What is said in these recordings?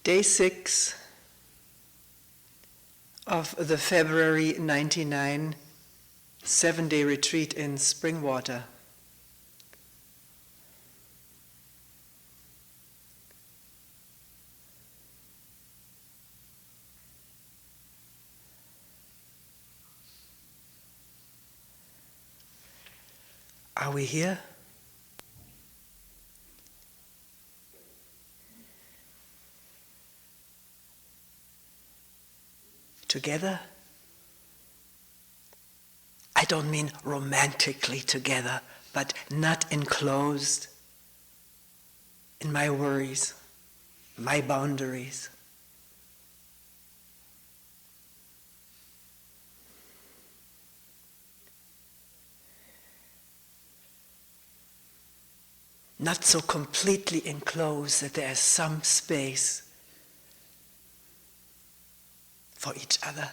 Day 6 of the February 99 7-day retreat in Springwater. Are we here? Together? I don't mean romantically together, but not enclosed in my worries, my boundaries. Not so completely enclosed that there is some space for each other.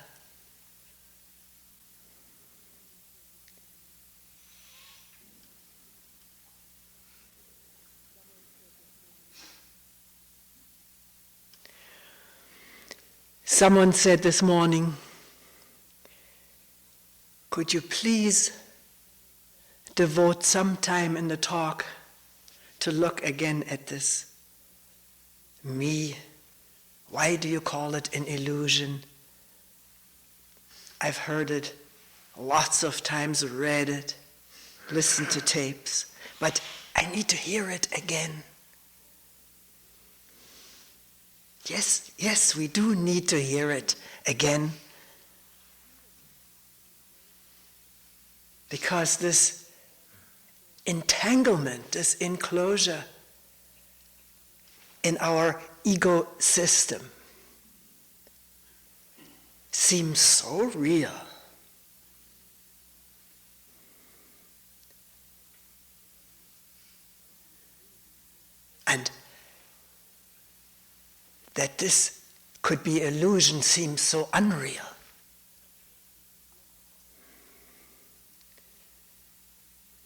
Someone said this morning, could you please devote some time in the talk to look again at this me? Why do you call it an illusion? I've heard it lots of times, read it, listened to tapes, but I need to hear it again. Yes, we do need to hear it again. Because this entanglement, this enclosure in our ego system seems so real. And that this could be illusion seems so unreal.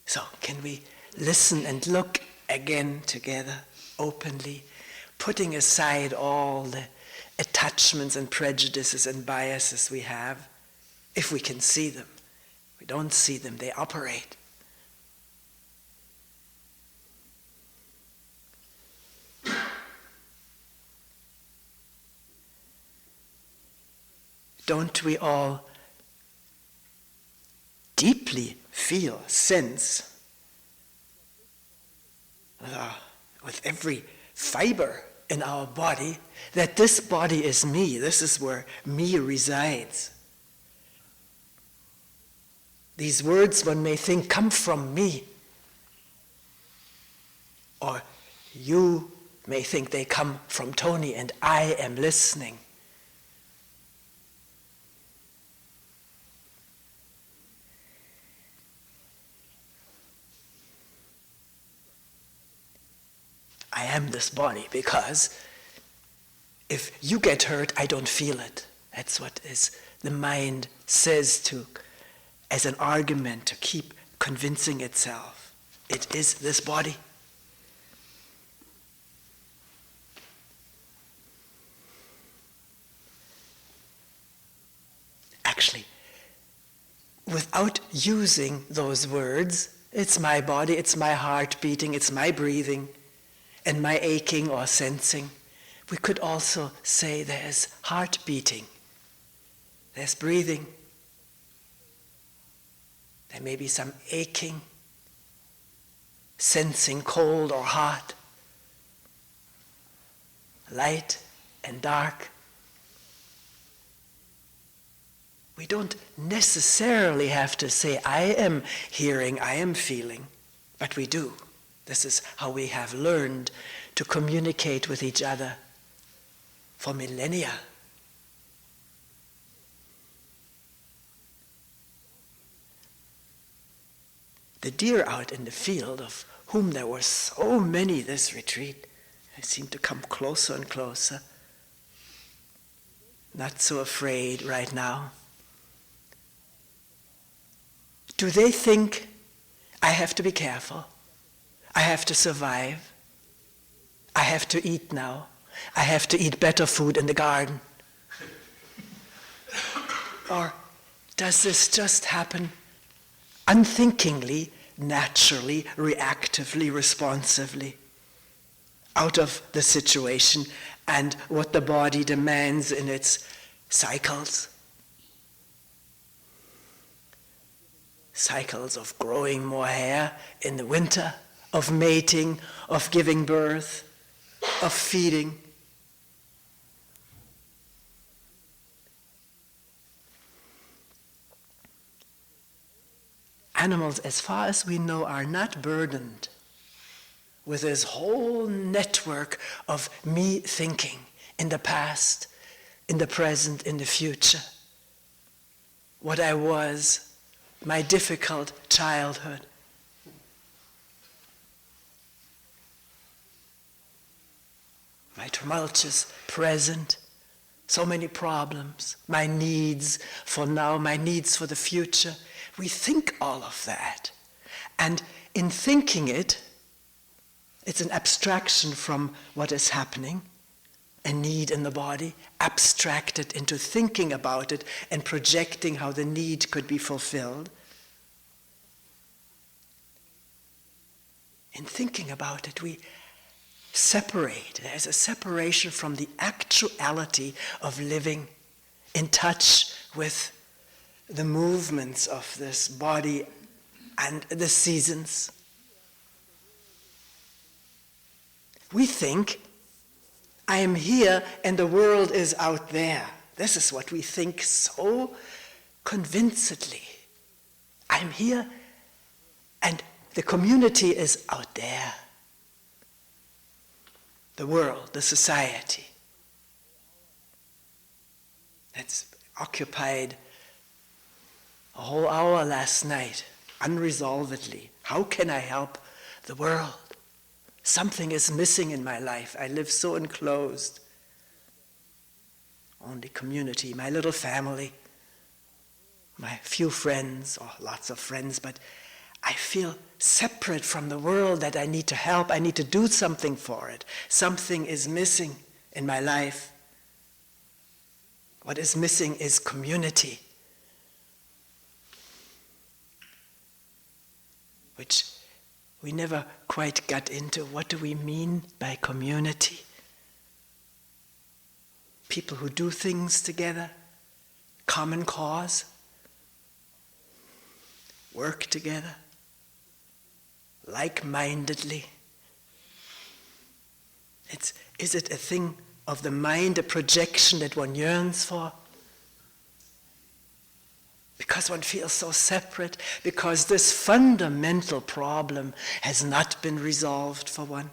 So can we listen and look again together, openly, putting aside all the attachments and prejudices and biases we have, if we can see them. We don't see them, they operate. Don't we all deeply feel, sense, with every fiber in our body, that this body is me, this is where me resides? These words, one may think, come from me. Or you may think they come from Toni and I am listening. I am this body because if you get hurt, I don't feel it. That's what the mind says as an argument to keep convincing itself. It is this body. Actually, without using those words, it's my body, it's my heart beating, it's my breathing, and my aching or sensing. We could also say there's heart beating, there's breathing, there may be some aching, sensing cold or hot, light and dark. We don't necessarily have to say, I am hearing, I am feeling, but we do. This is how we have learned to communicate with each other for millennia. The deer out in the field, of whom there were so many this retreat, they seem to come closer and closer. Not so afraid right now. Do they think, I have to be careful? I have to survive. I have to eat now. I have to eat better food in the garden? Or does this just happen unthinkingly, naturally, reactively, responsively, out of the situation and what the body demands in its cycles? Cycles of growing more hair in the winter, of mating, of giving birth, of feeding. Animals, as far as we know, are not burdened with this whole network of me thinking in the past, in the present, in the future. What I was, my difficult childhood. My tumultuous present, so many problems, my needs for now, my needs for the future. We think all of that. And in thinking it, it's an abstraction from what is happening, a need in the body, abstracted into thinking about it and projecting how the need could be fulfilled. In thinking about it, we separate. There's a separation from the actuality of living in touch with the movements of this body and the seasons. We think, I am here and the world is out there. This is what we think so convincedly. I'm here and the community is out there. The world, the society. That's occupied a whole hour last night, unresolvedly. How can I help the world? Something is missing in my life. I live so enclosed. Only community, my little family, my few friends, or lots of friends, but I feel separate from the world that I need to help. I need to do something for it. Something is missing in my life. What is missing is community, which we never quite got into. What do we mean by community? People who do things together, common cause, work together, like-mindedly. Is it a thing of the mind, a projection that one yearns for? Because one feels so separate, because this fundamental problem has not been resolved for one,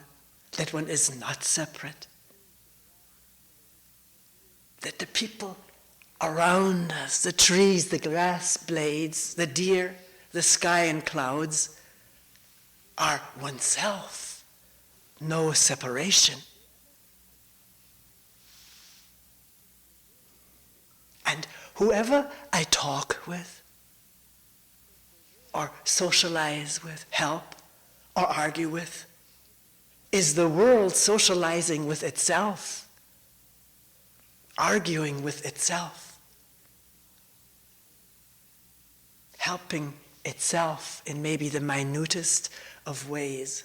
that one is not separate. That the people around us, the trees, the grass blades, the deer, the sky and clouds, are oneself. No separation. And whoever I talk with, or socialize with, help, or argue with, is the world socializing with itself, arguing with itself, helping itself in maybe the minutest of ways,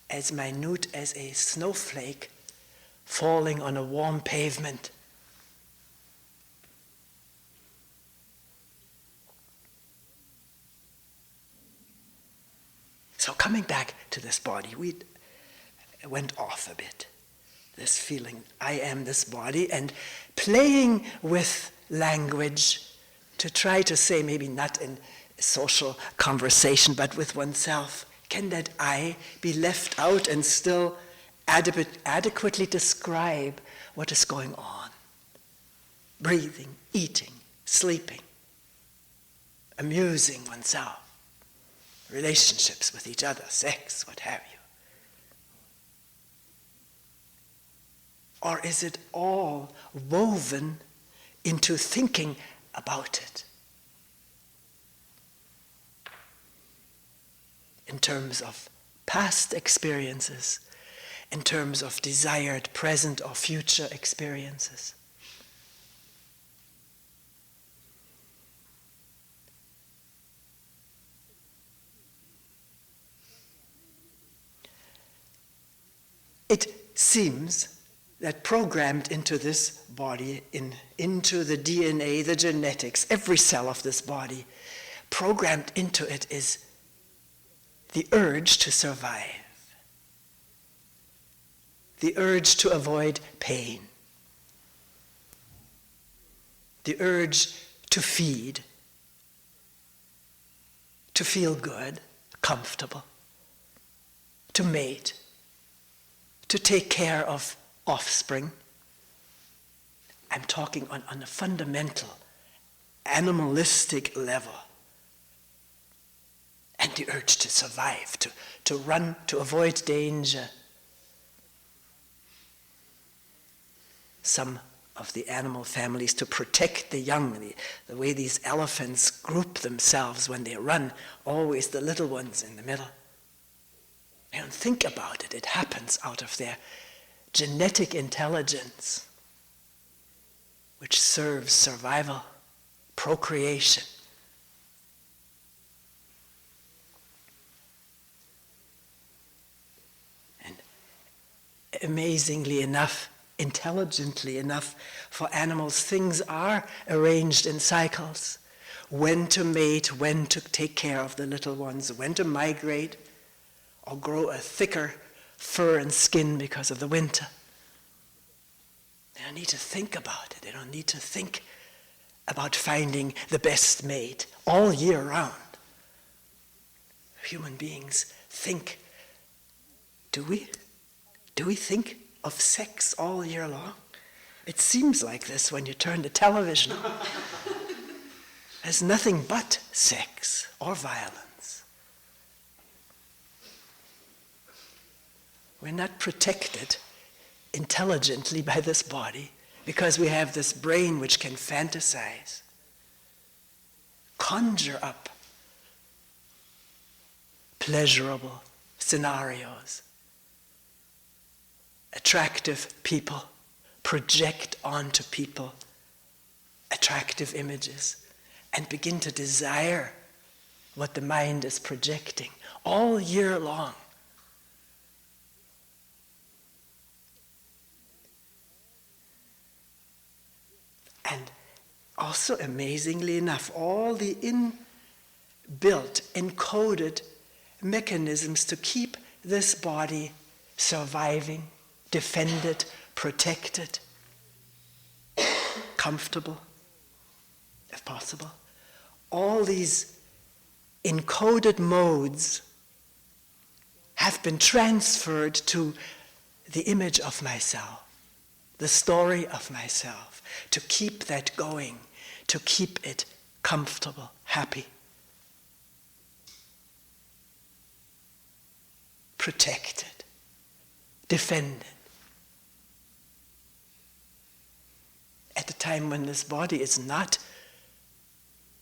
as minute as a snowflake falling on a warm pavement. So coming back to this body, we went off a bit. This feeling, I am this body, and playing with language to try to say, maybe not in social conversation, but with oneself, can that I be left out and still adequately describe what is going on? Breathing, eating, sleeping, amusing oneself, relationships with each other, sex, what have you. Or is it all woven into thinking about it in terms of past experiences, in terms of desired present or future experiences. It seems that programmed into this body, into the DNA, the genetics, every cell of this body, programmed into it is the urge to survive, the urge to avoid pain, the urge to feed, to feel good, comfortable, to mate, to take care of offspring. I'm talking on a fundamental, animalistic level. And the urge to survive, to run, to avoid danger. Some of the animal families to protect the young, the way these elephants group themselves when they run, always the little ones in the middle. They don't think about it. It happens out of their genetic intelligence, which serves survival, procreation. And amazingly enough, intelligently enough, for animals, things are arranged in cycles. When to mate, when to take care of the little ones, when to migrate, or grow a thicker fur and skin because of the winter. They don't need to think about it. They don't need to think about finding the best mate all year round. Human beings think. Do we? Do we think of sex all year long? It seems like this when you turn the television on. There's nothing but sex or violence. We're not protected intelligently by this body because we have this brain which can fantasize, conjure up pleasurable scenarios, attractive people, project onto people attractive images, and begin to desire what the mind is projecting all year long. And also, amazingly enough, all the inbuilt, encoded mechanisms to keep this body surviving, defended, protected, comfortable, if possible. All these encoded modes have been transferred to the image of myself, the story of myself, to keep that going, to keep it comfortable, happy, protected, defended. At a time when this body is not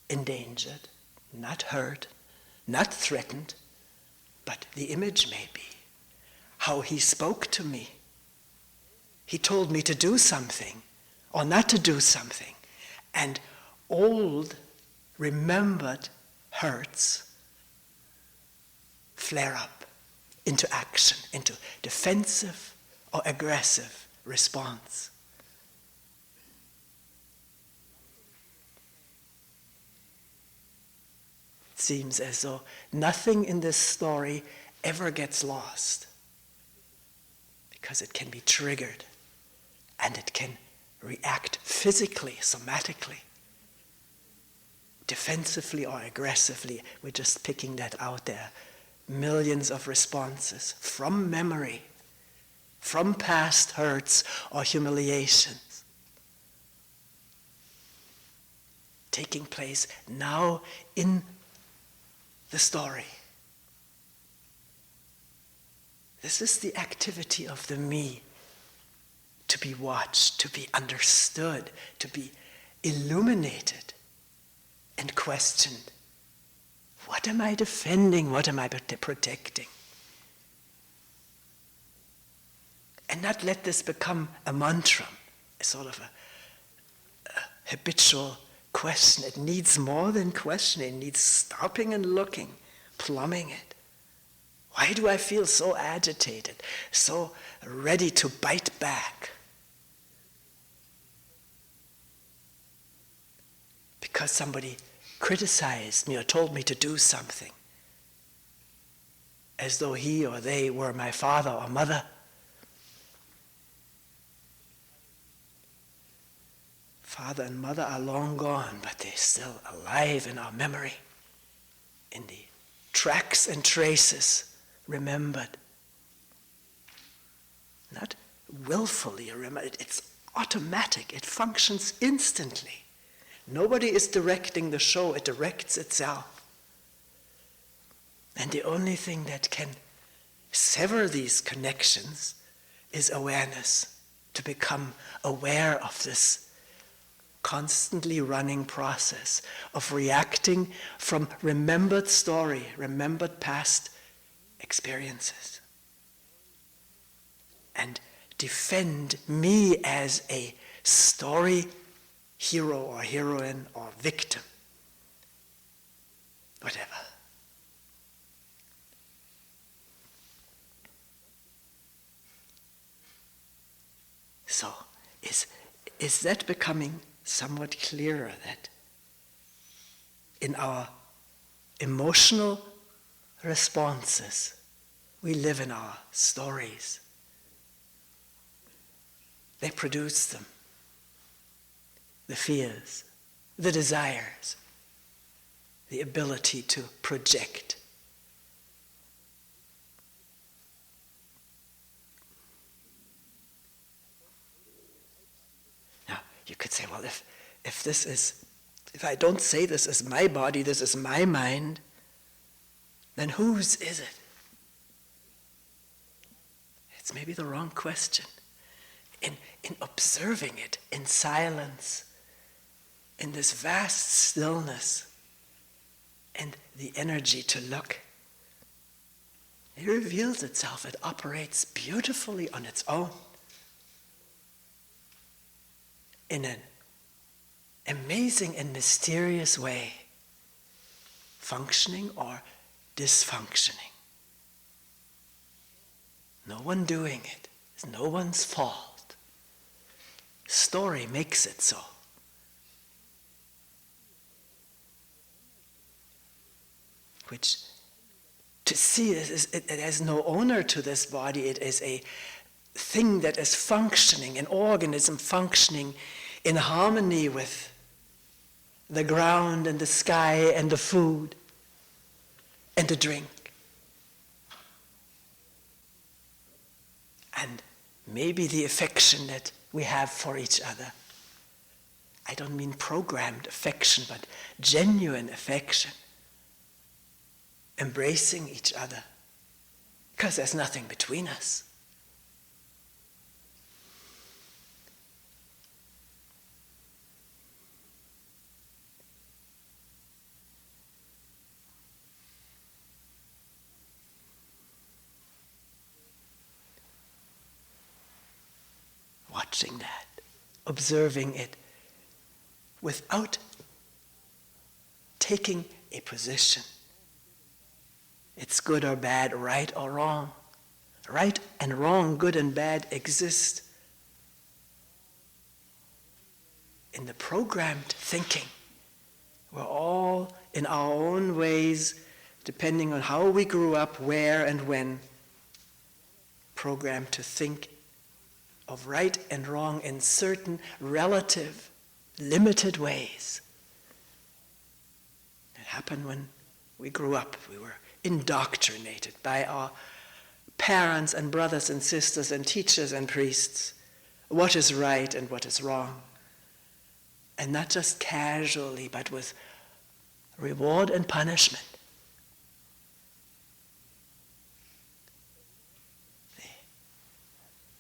endangered, not hurt, not threatened, but the image may be. How he spoke to me. He told me to do something or not to do something. And old, remembered hurts flare up into action, into defensive or aggressive response. It seems as though nothing in this story ever gets lost, because it can be triggered and it can react physically, somatically, defensively or aggressively. We're just picking that out there. Millions of responses from memory, from past hurts or humiliations, taking place now in the story. This is the activity of the me, to be watched, to be understood, to be illuminated and questioned. What am I defending? What am I protecting? And not let this become a mantra, a sort of a habitual question. It needs more than questioning. It needs stopping and looking, plumbing it. Why do I feel so agitated, so ready to bite back? Because somebody criticized me or told me to do something, as though he or they were my father or mother. Father and mother are long gone, but they're still alive in our memory, in the tracks and traces remembered. Not willfully remembered, it's automatic, it functions instantly. Nobody is directing the show, it directs itself. And the only thing that can sever these connections is awareness, to become aware of this constantly running process of reacting from remembered story, remembered past experiences. And defend me as a story hero or heroine or victim, whatever. So, is that becoming somewhat clearer, that in our emotional responses, we live in our stories. They produce them. The fears, the desires, the ability to project. Now, you could say, well, if I don't say this is my body, this is my mind, then whose is it? It's maybe the wrong question. In observing it in silence, in this vast stillness, and the energy to look, it reveals itself. It operates beautifully on its own, in an amazing and mysterious way, functioning or dysfunctioning. No one doing it. It's no one's fault. Story makes it so. Which, to see it has no owner to this body. It is a thing that is functioning, an organism functioning in harmony with the ground and the sky and the food and the drink. And maybe the affection that we have for each other. I don't mean programmed affection, but genuine affection. Embracing each other, because there's nothing between us. Watching that, observing it, without taking a position. It's good or bad, right or wrong. Right and wrong, good and bad exist in the programmed thinking. We're all in our own ways, depending on how we grew up, where and when, programmed to think of right and wrong in certain relative, limited ways. It happened when we grew up. We were indoctrinated by our parents and brothers and sisters and teachers and priests, what is right and what is wrong. And not just casually, but with reward and punishment.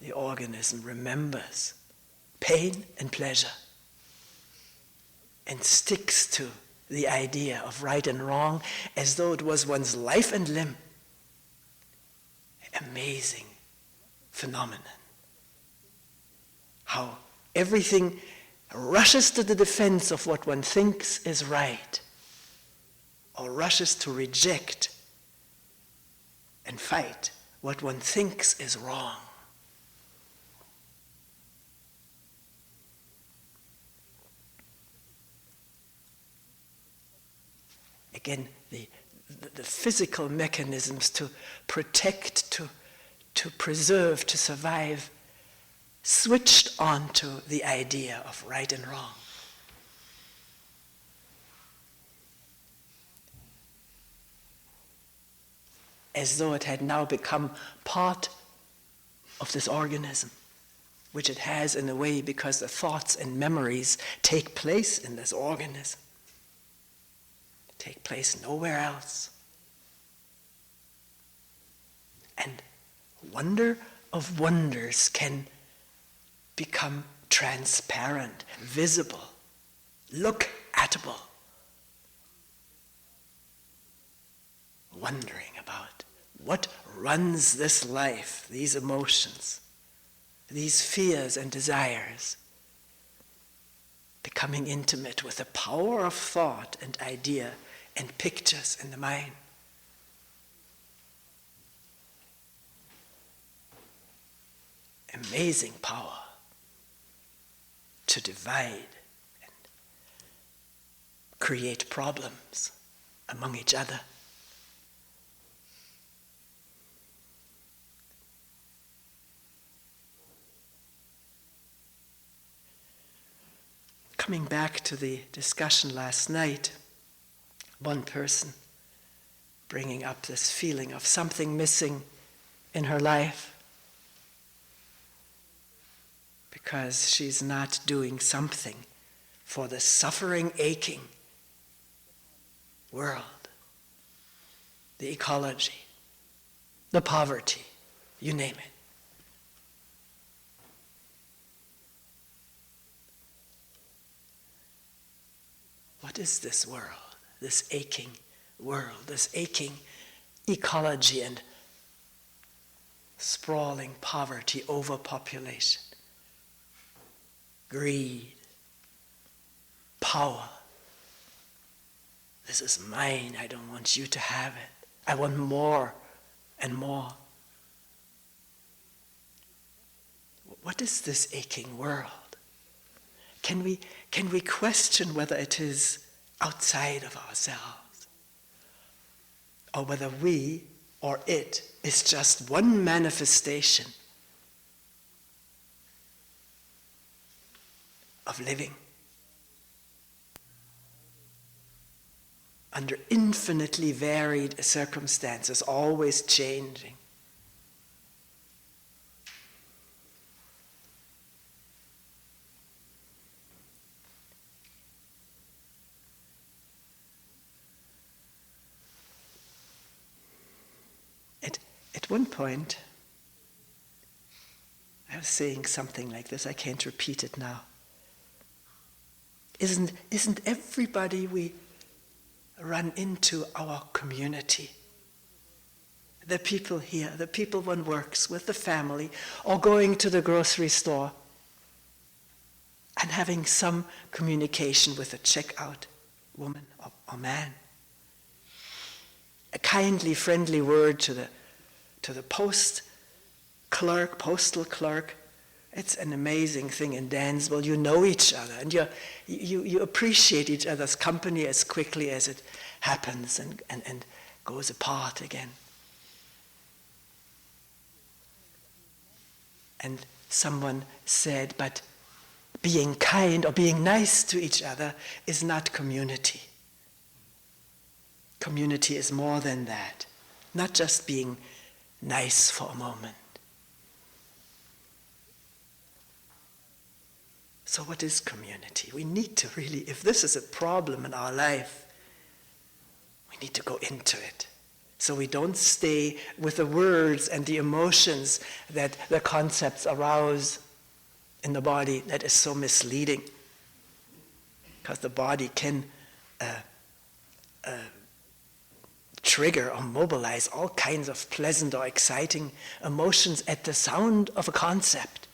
The organism remembers pain and pleasure and sticks to the idea of right and wrong as though it was one's life and limb. Amazing phenomenon. how everything rushes to the defense of what one thinks is right, or rushes to reject and fight what one thinks is wrong. Again, the physical mechanisms to protect, to preserve, to survive, switched on to the idea of right and wrong. As though it had now become part of this organism, which it has in a way because the thoughts and memories take place in this organism, take place nowhere else. And wonder of wonders can become transparent, visible, look-atable, wondering about what runs this life, these emotions, these fears and desires, becoming intimate with the power of thought and idea and pictures in the mind. Amazing power to divide and create problems among each other. Coming back to the discussion last night, one person bringing up this feeling of something missing in her life because she's not doing something for the suffering, aching world, the ecology, the poverty, you name it. What is this world, this aching world, this aching ecology and sprawling poverty, overpopulation, greed, power? This is mine, I don't want you to have it. I want more and more. What is this aching world? Can we question whether it is outside of ourselves, or whether we or it is just one manifestation of living under infinitely varied circumstances, always changing? At one point, I was saying something like this, I can't repeat it now. Isn't everybody we run into our community? The people here, the people one works with, the family, or going to the grocery store and having some communication with a checkout woman or man. A kindly, friendly word to the postal clerk. It's an amazing thing in Dansville. You know each other, and you appreciate each other's company as quickly as it happens and goes apart again. And someone said, but being kind or being nice to each other is not community. Community is more than that. Not just being nice for a moment. So what is community? We need to really, if this is a problem in our life, we need to go into it. So we don't stay with the words and the emotions that the concepts arouse in the body. That is so misleading. Because the body can trigger or mobilize all kinds of pleasant or exciting emotions at the sound of a concept.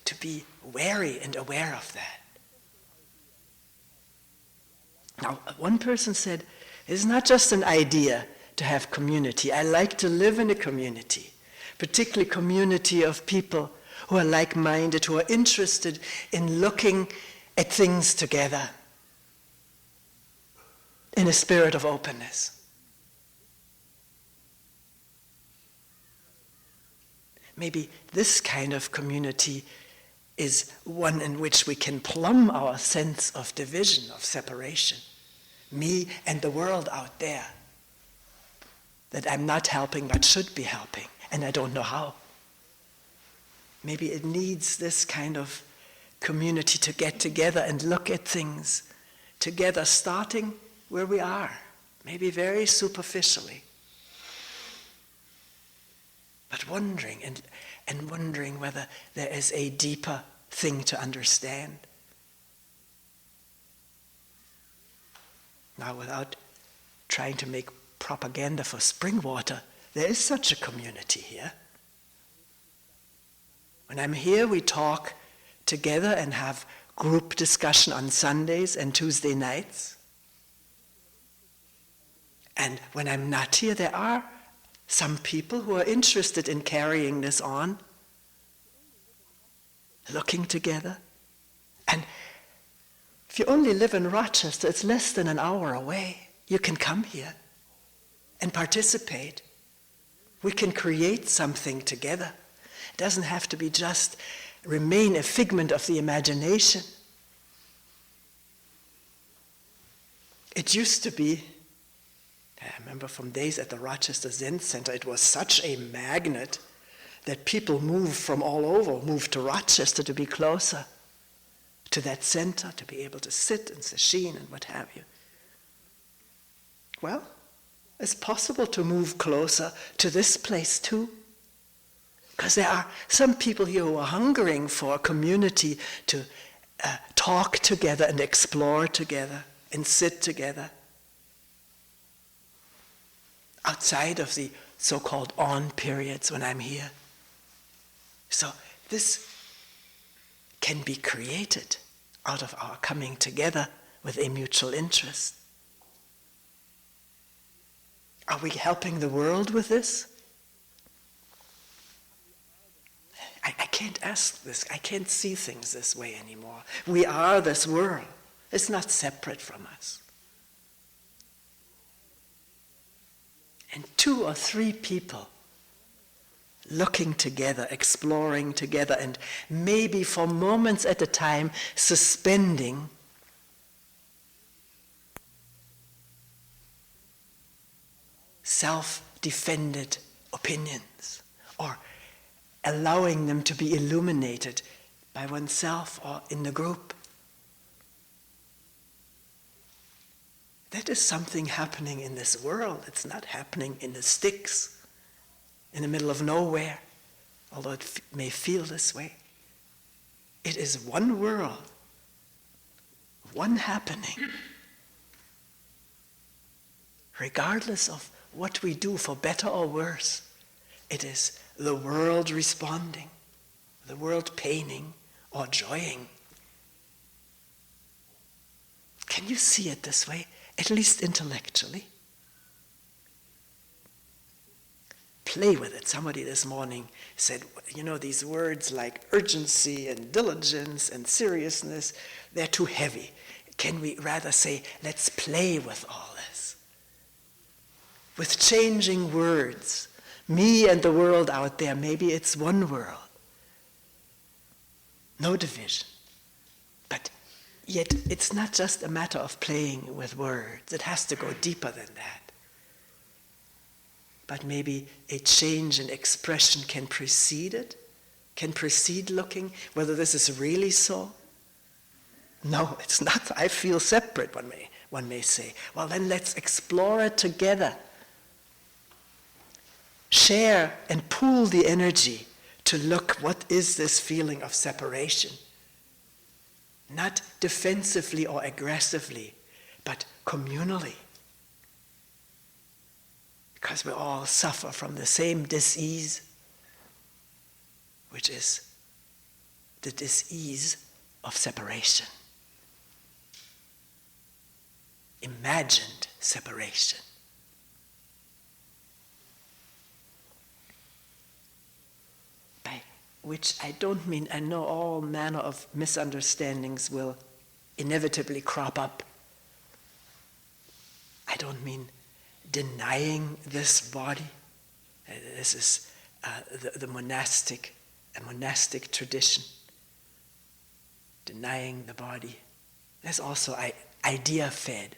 to be wary and aware of that. Now, one person said, it's not just an idea to have community. I like to live in a community, particularly community of people who are like-minded, who are interested in looking at things together in a spirit of openness. Maybe this kind of community is one in which we can plumb our sense of division, of separation. Me and the world out there that I'm not helping but should be helping, and I don't know how. Maybe it needs this kind of community to get together and look at things together, starting where we are, maybe very superficially, but wondering and wondering whether there is a deeper thing to understand. Now, without trying to make propaganda for Springwater, there is such a community here. When I'm here, we talk together and have group discussion on Sundays and Tuesday nights. And when I'm not here, there are some people who are interested in carrying this on, looking together. And if you only live in Rochester, it's less than an hour away. You can come here and participate. We can create something together. It doesn't have to be just remain a figment of the imagination. It used to be, I remember from days at the Rochester Zen Center, it was such a magnet that people moved from all over, moved to Rochester to be closer to that center, to be able to sit and sesshin and what have you. Well, it's possible to move closer to this place too. Because there are some people here who are hungering for a community to talk together and explore together and sit together outside of the so-called on periods when I'm here. So this can be created out of our coming together with a mutual interest. Are we helping the world with this? I can't ask this. I can't see things this way anymore. We are this world. It's not separate from us. And 2 or 3 people looking together, exploring together, and maybe for moments at a time suspending self-defended opinions, or allowing them to be illuminated by oneself or in the group. That is something happening in this world. It's not happening in the sticks, in the middle of nowhere, although it may feel this way. It is one world, one happening. Regardless of what we do, for better or worse, it is the world responding, the world paining or joying. Can you see it this way, at least intellectually? Play with it. Somebody this morning said, these words like urgency and diligence and seriousness, they're too heavy. Can we rather say, let's play with all this? With changing words. Me and the world out there, maybe it's one world. No division. But yet it's not just a matter of playing with words. It has to go deeper than that. But maybe a change in expression can precede it, can precede looking, whether this is really so. No, it's not. I feel separate, one may say. Well, then let's explore it together. Share and pool the energy to look, what is this feeling of separation? Not defensively or aggressively, but communally. Because we all suffer from the same dis-ease, which is the dis-ease of separation. Imagined separation. By which I don't mean, I know all manner of misunderstandings will inevitably crop up. I don't mean denying this body. This is the monastic tradition. Denying the body. That's also idea-fed.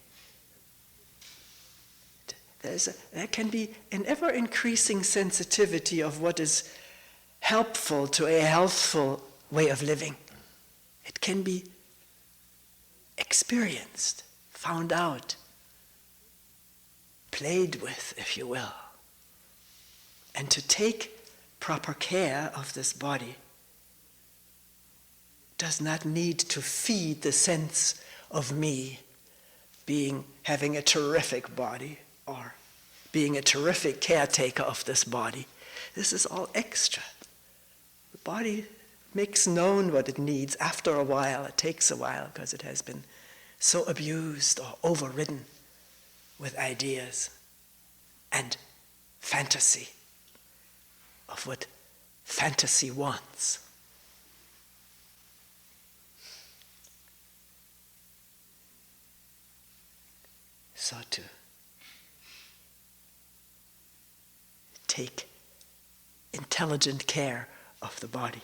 There can be an ever-increasing sensitivity of what is helpful to a healthful way of living. It can be experienced, found out, played with, if you will. And to take proper care of this body does not need to feed the sense of me having a terrific body or being a terrific caretaker of this body. This is all extra. The body makes known what it needs after a while. It takes a while because it has been so abused or overridden with ideas and fantasy of what fantasy wants. So to take intelligent care of the body.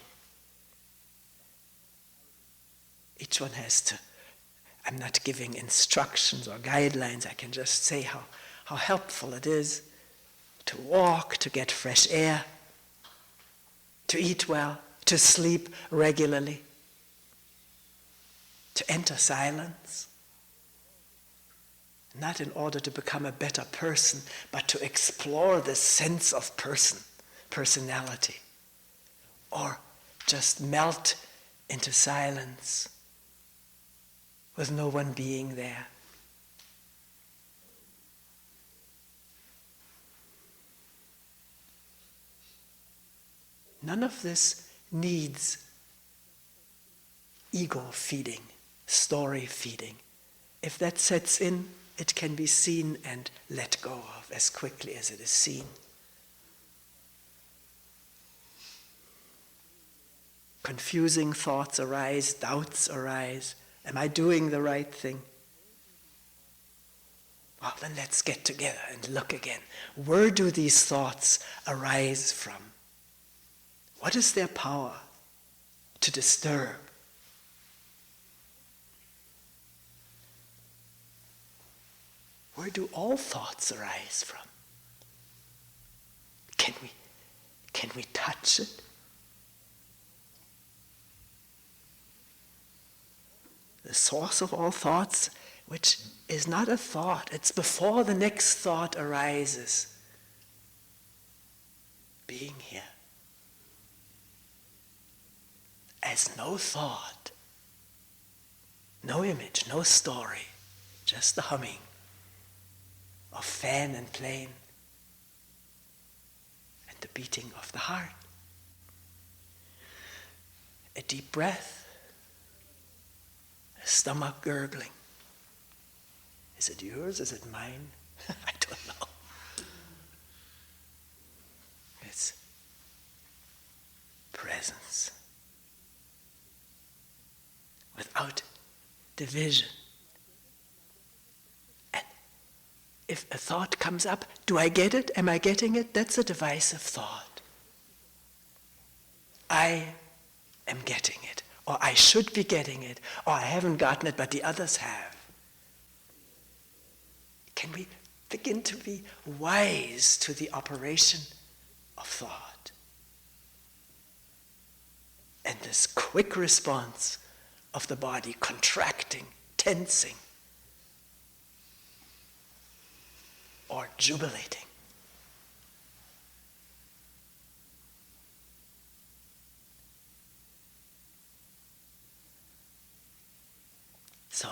Each one has to, I'm not giving instructions or guidelines, I can just say how helpful it is to walk, to get fresh air, to eat well, to sleep regularly, to enter silence. Not in order to become a better person, but to explore this sense of personality, or just melt into silence with no one being there. None of this needs ego feeding, story feeding. If that sets in, it can be seen and let go of as quickly as it is seen. Confusing thoughts arise, doubts arise. Am I doing the right thing? Well, then let's get together and look again. Where do these thoughts arise from? What is their power to disturb? Where do all thoughts arise from? Can we touch it? The source of all thoughts, which is not a thought, it's before the next thought arises. Being here. As no thought, no image, no story, just the humming of fan and plane and the beating of the heart. A deep breath, a stomach gurgling. Is it yours? Is it mine? I don't know. It's presence without division. If a thought comes up, do I get it? Am I getting it? That's a divisive thought. I am getting it, or I should be getting it, or I haven't gotten it, but the others have. Can we begin to be wise to the operation of thought? And this quick response of the body contracting, tensing, or jubilating. So,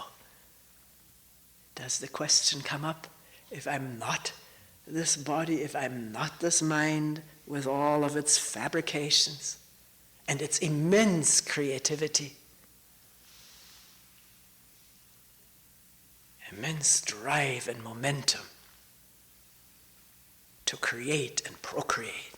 does the question come up, if I'm not this body, if I'm not this mind with all of its fabrications, and its immense creativity, immense drive and momentum to create and procreate.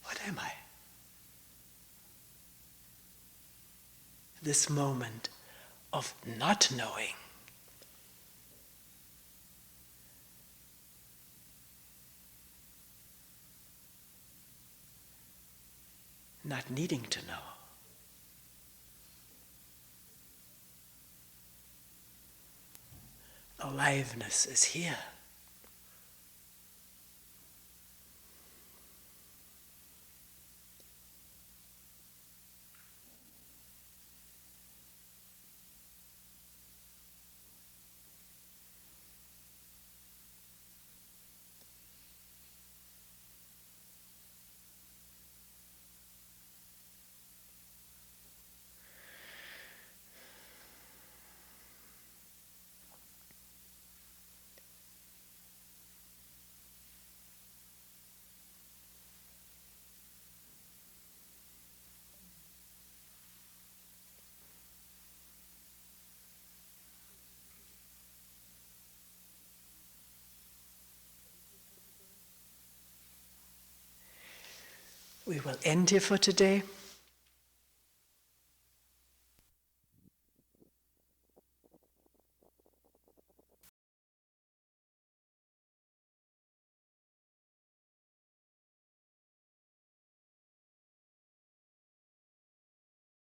What am I? This moment of not knowing, not needing to know. Aliveness is here. We will end here for today.